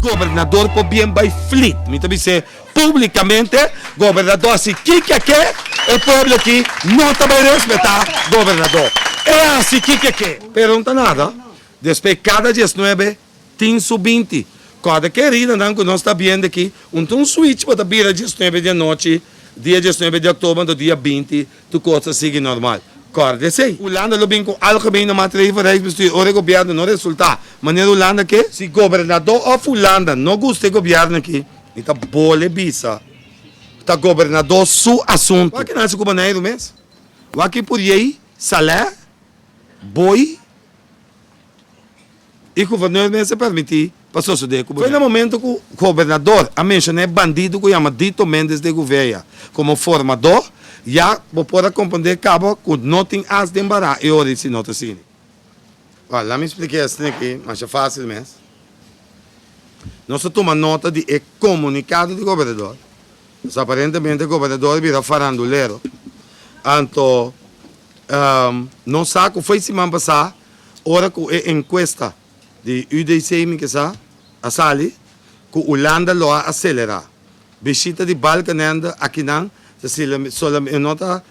governador por bien by fleet. Me dice públicamente, governador, así que el pueblo aquí no te va a respetar, governador. Es así que. Pero no está nada. Después cada 19, tem sub-20. Cada querida, não está bem aqui. Um switch para vir a 19 de noite, dia 19 de outubro, do dia 20, tu coisa sigue normal. Corda, sei. Holanda lo bem com algemene maatregelen van Rijksbestuur. Ora governo não resulta. Maneira Holanda que se governador of Holanda não gosta governo aqui, está bole bisa. Está governador su assunto. O que nasce com o maneiro mesmo? O que por aí, salé, boi, e o governador mesmo se permitir. Passou isso de Foi no momento que o governador, a mencionar bandido que chama Dito Mendes de Gouveia, como formador, já pode compreender cabo que não tem as de embará e ora se não te cine. Olha, lá me expliquei assim aqui, mas é fácil mesmo. Nós tomamos nota de comunicado do governador. Mas, aparentemente o governador vira faranduleiro. Então, não sabe o que foi semana passada, hora que a encuesta de UDC que sa a sali que Holanda lo a acelerar. Visita de Balkanende aqui não, só nota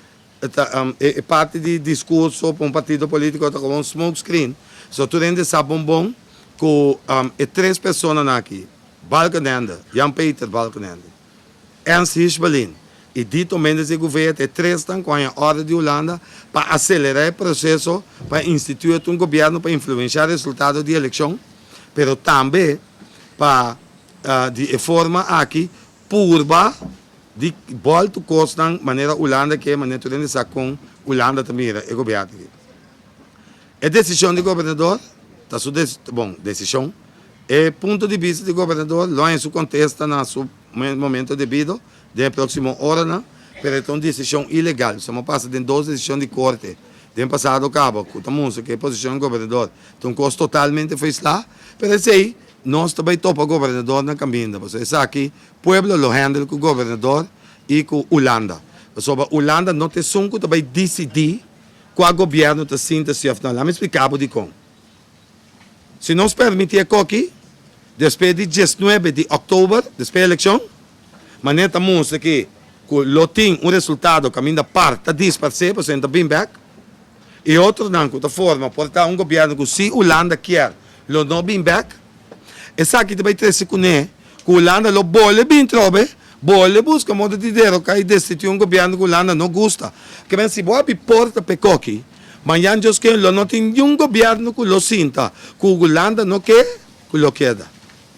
é parte de discurso para um partido político como um smoke screen. Só tu rende sabe bom que é três pessoas aqui. Balkanende, Jan Peter Balkanende, Ernst Hirschberlin e Dito Mendes de Gouveia, é três estão com a ordem de Holanda para acelerar o processo, para instituir um governo para influenciar o resultado da eleição, mas também para, de forma aqui, purba, de volta costa de maneira Holanda, que é maneira de com Holanda também é o governo. A decisão do governador, está sua decisão, é ponto de vista do governador, lá em seu contexto, no seu momento devido, de próxima hora, mas é uma decisão ilegal. Estamos passando de 2 decisões de corte. De passado cabo, que estamos que é a posição do governador. Então, custo totalmente foi lá, mas aí, nós também topa o governador na caminho. Isso aqui, o povo lo handle com o governador e com Holanda. Sobre Holanda não tem sunco também decidir qual governo está sinta se ou não. Lá me explicava de como. Se nós permitir aqui, depois de 19 de outubro, depois da eleição, maneira mostra que lo tem resultado que ainda parte 10% bem back e outro não, de forma portar governo que se Holanda quer lo não bem back essa aqui também tem que conhecer que Holanda lo bole bem trobe bole busca modo de dinheiro que destituir governo que Holanda não gosta que bem se boa porta pecoque mas já que lo não tem governo que lo sinta que Holanda não quer que lo queda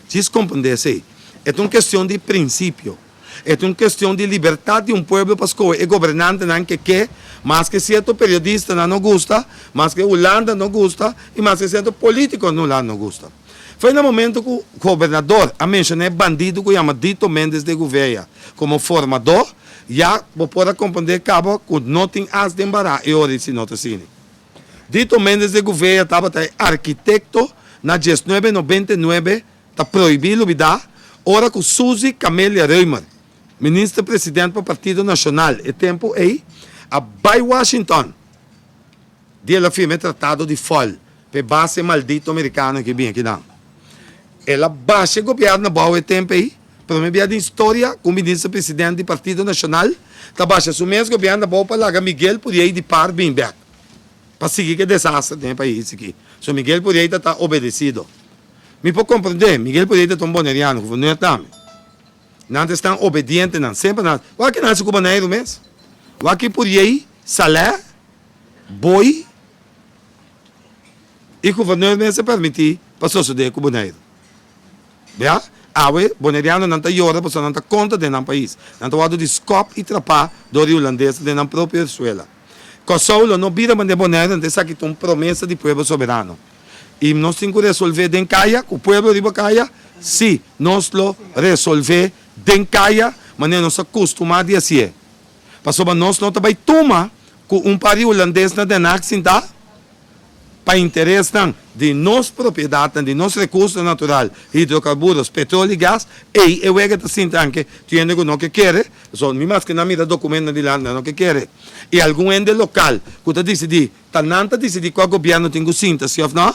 se compreender se é uma questão de princípio. É uma questão de liberdade de um povo, porque o governante não quer, mas que certo periodista não gosta, mas que Holanda não gosta, e mas que certo político não gosta. Foi no momento que o governador, a mencionar bandido que chama Dito Mendes de Gouveia, como formador, já pode compreender cabo que não tem as de embará, e ora se não te cine. Dito Mendes de Gouveia estava arquiteto na 1999, está proibido vida, ora com Suzy Camélia Reumer, ministro-presidente do Partido Nacional, e tempo aí, a by Washington, ela firma tratado de FOL, para base maldito americano que vem aqui não. Ela baixa o governo bom e tempo aí, para me ver a história com o ministro-presidente do Partido Nacional, tá baixa o mesmo governo bom para lá, Miguel por aí de par bem back, para seguir que desastre tem país aqui. So Miguel por aí está obedecido. Me pode compreender, Miguel por aí está um boneriano, não é também. Não estão obedientes, não. Sempre não. O que nasce com o banheiro mesmo? O que por aí, salé, boi, e o governador mesmo se permitir para suceder com o banheiro. Vê? Awe, boneriano não está llora, porque não está conta de um país. Não está de scope e trapar do holandês de nossa própria Venezuela. Kosovo não vira de bonheiro, não sabe que é uma promessa de povo soberano. E nós temos que resolver de Caia, o povo de Caia, se nós lo resolver de Caia, mas nós acostumamos a assim. Mas nós não também toma com um país holandês na denaxinta para interesse de nossa propriedade, de nosso recurso natural, hidrocarburos, petróleo e gás, e eu vejo assim que tem que não que quer, só me mais que não mira documento de lá não que quer. E algum ente local que está decidindo, tá não está decidindo qual governo tem que sinta, se ou não?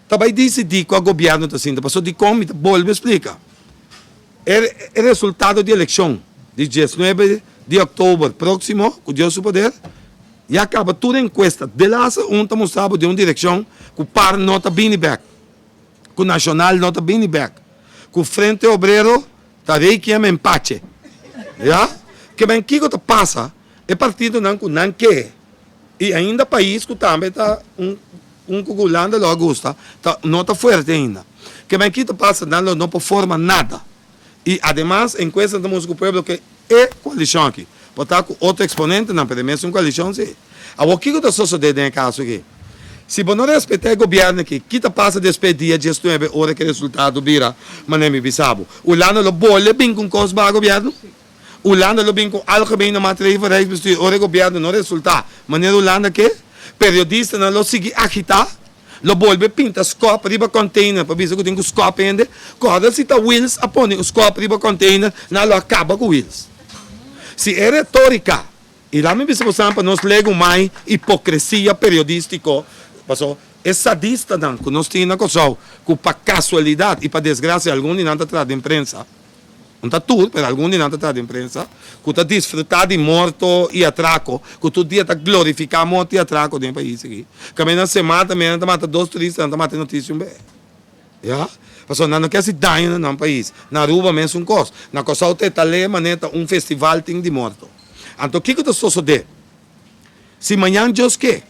Também decidir qual governo está sendo. Passou de como, volve explica. É resultado de eleição de 19 de outubro próximo, com Deus o poder, e acaba toda a encuesta. De lá, está mostrado de uma direção que o PAR não está bem back, que o Nacional não está bem back, que o Frente Obrero está reikiam empate. Ja? Que bem, o que passa? É partido não quer. E ainda o país que também está Holanda lo gusta, não está forte ainda. Que bem, o que passa? Não forma nada. E, además, enquesta estamos com o povo que é coalição aqui. Botar com outro exponente, não, pelo menos uma coalição, sim. Agora, o que está sucedendo nesse caso aqui? Se você não respeitar o governo aqui, o que passa depois de dia 19 horas que o resultado vira, mas nem me bisabo. O Holanda lo bolha bem com coisa para o governo. O Holanda lo bem com algemene maatregelen para o ora o governo não resulta. Mas o Holanda que periodista não lo sigue agitar. Lo volve pinta scope riba container para ver se tem o scope ainda. Quando se está wheels, apone o scope riba container, não lo acaba com wheels. Se é retórica, e lá me diz para nós legam mais hipocrisia periodística, é sadista não, que nós temos na coisa, que para casualidade e para desgraça algum não está atrás da imprensa. Não está tudo, mas algum não está atrás da imprensa, que está desfrutado de morto e atraco, que todo dia está glorificando morte e atraco no país aqui. Que a se mata, mata 2 turistas, não mata notícia um bem. Ja? Não quer se danhar no país. Na rua mesmo coisa. Na coisa tem maneta festival tem de morto. Então, o que está sucedendo? Se amanhã Deus quer,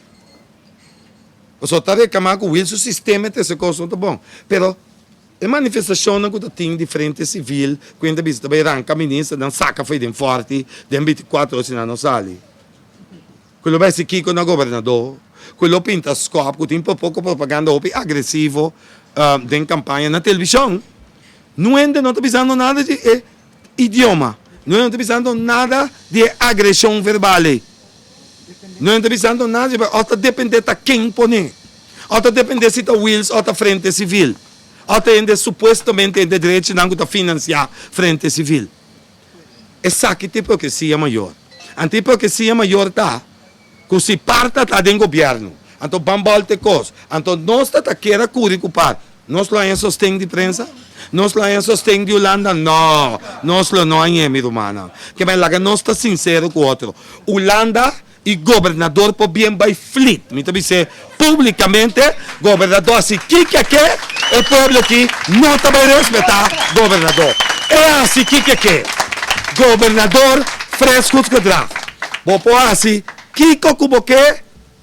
você está reclamando que o sistema desse coisa não está bom. Pero, a manifestação que tem de frente civil, quando você vai arrancar a ministra, não saca foi de forte, de 24 horas não sale. Quello vai se Kiko na governador, quello pinta scope, que tem pouco propaganda agressivo de campanha na televisão. Não está pensando nada de idioma, não está pensando nada de agressão verbal. Não está pensando nada de... Ou está dependendo de quem põe. Ou está dependendo se está Wills ou está frente civil. Ou tem supostamente de direito de financiar frente civil. Essa aqui é a hipocrisia maior. A hipocrisia maior está que se parte está dentro do governo. Então, vamos ter coisa. Então, nós está querendo curicupar. Nós não temos sostém de imprensa? Nós não temos sostém de Holanda? Não. Nós não temos, meu irmão. Que bem, nós estamos sinceros com o outro. Holanda e governador por bem vai flit. Me dizer publicamente, governador assim, que o povo aqui não vai respeitar governador. É assim que governador fresco que dá. Vou pôr assim, que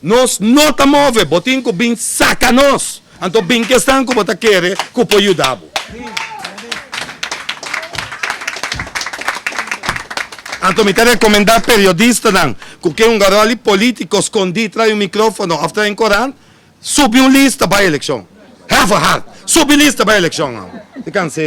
nós não estamos movendo, botinho que bem saca nós. Então, bem que estão como está querendo, que pode ajudar. Então, me quero recomendar periodistas, que é garoto político escondido atrás do microfone, atrás do Corão, subi uma lista para a eleição. Have a heart. Subi lista para a eleição. Você cansa,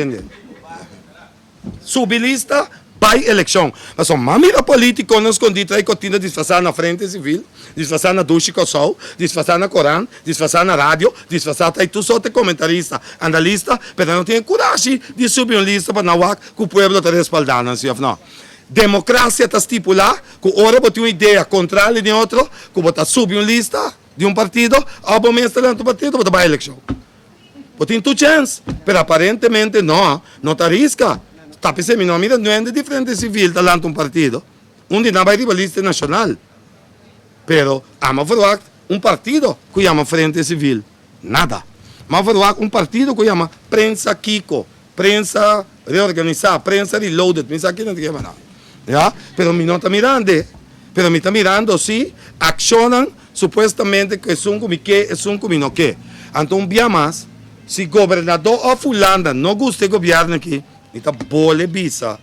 subi lista para a eleição. Mas mamira político não escondido atrás, continua disfarçar na frente civil, disfarçar na ducha com o sol, disfarçar na Corão, disfarçar na rádio, disfarçar atrás tu só te comentarista, analista, mas não tem coragem de subir uma lista para não que o povo está respaldando, não. Democracia está estipulada que ora você tem uma ideia contrária de outro, que você subir uma lista de um partido, ou você está no partido, você vai à eleição. Você tem tua chance, mas aparentemente não está arrisca. Está pensando, não é de diferente civil, está lá um partido, onde não vai ir a lista nacional. Pero, vamos falar um partido que chama Frente Civil, nada. Vamos falar um partido que chama Prensa Kiko, Prensa Reorganizada, Prensa Reloaded, pensa que não tem nada. Ja? Pero me não está mirando. Pero me está mirando, sim, accionam supostamente que são como que, são como não que. Então, bem mais, se governador ou fulano não gosta do governo aqui, está boa visa,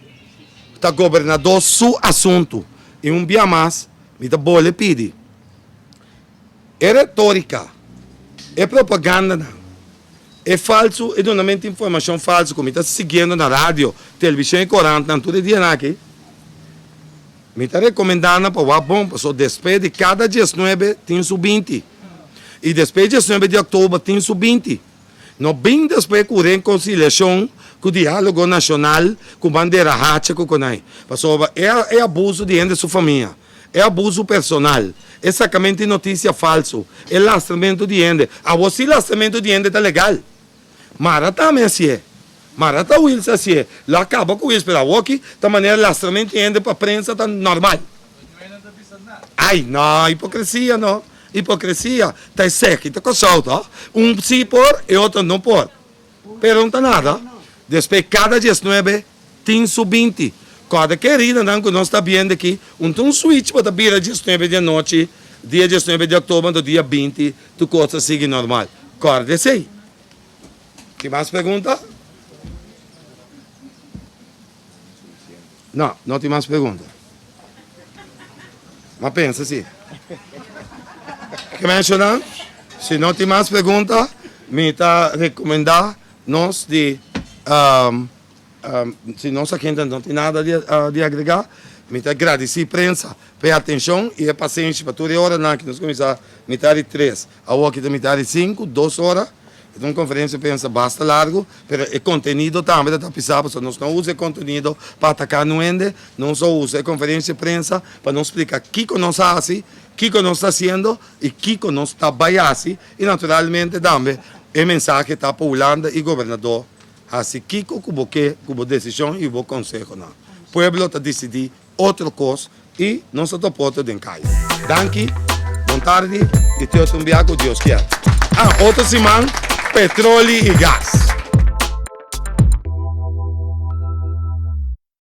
está governador seu assunto. E bem mais, está boa pedir. É retórica, é propaganda, não. É falso, é donamento informação falsa, como está seguindo na rádio, televisão e corante, todo dia aqui. Me está recomendando para o bom, depois de cada 19 tem sub-20. E depois de 19 de outubro tem sub-20. Não bem depois com reconciliação, com o diálogo nacional, com bandeira hacha, com o é abuso de gente da sua família. é abuso personal, é sacamento de notícia falso, é lastramento de gente. A você lastramento de gente tá legal. Mara também assim é. Mara tá Wilson assim é. Lá acaba com isso, pero aqui, da maneira lastramento de gente para a prensa tá normal. Ai, não, hipocrisia não. Hipocrisia, tá seco, tá coçado, ó. Um sim por e outro não por. Pero não tá nada. Depois, cada 19, tem sub-20. Cada querida, não, que nós está vendo aqui, um switch para vir 19 de noite, dia 19 de outubro, do dia 20, tu coisa sigue normal. Acorde-se aí. Tem mais pergunta? Não, não tem mais pergunta. Mas pensa assim. Que mencionar? Se não tem mais pergunta, me está recomendar nós de se nossa gente não tem nada de agregar, me está agradecer a prensa pela atenção e a paciência para toda hora que nós começamos a metade 3, a outra da metade 5, 2 horas. Então, conferência pensa basta largo, mas o conteúdo também está pensado, só nós não usamos conteúdo para atacar no ende, não só usa a conferência de prensa para nos explicar o que nós fazemos, o que nós está fazendo e o que nós está trabalhando e naturalmente também a mensagem está para Holanda e governador, assim Kiko como decisão e o conselho. O povo está decidindo outra coisa e nós estamos portos de encaio. Danke, boa tarde e te enviar com Deus quer. Outra semana, petróleo e gás.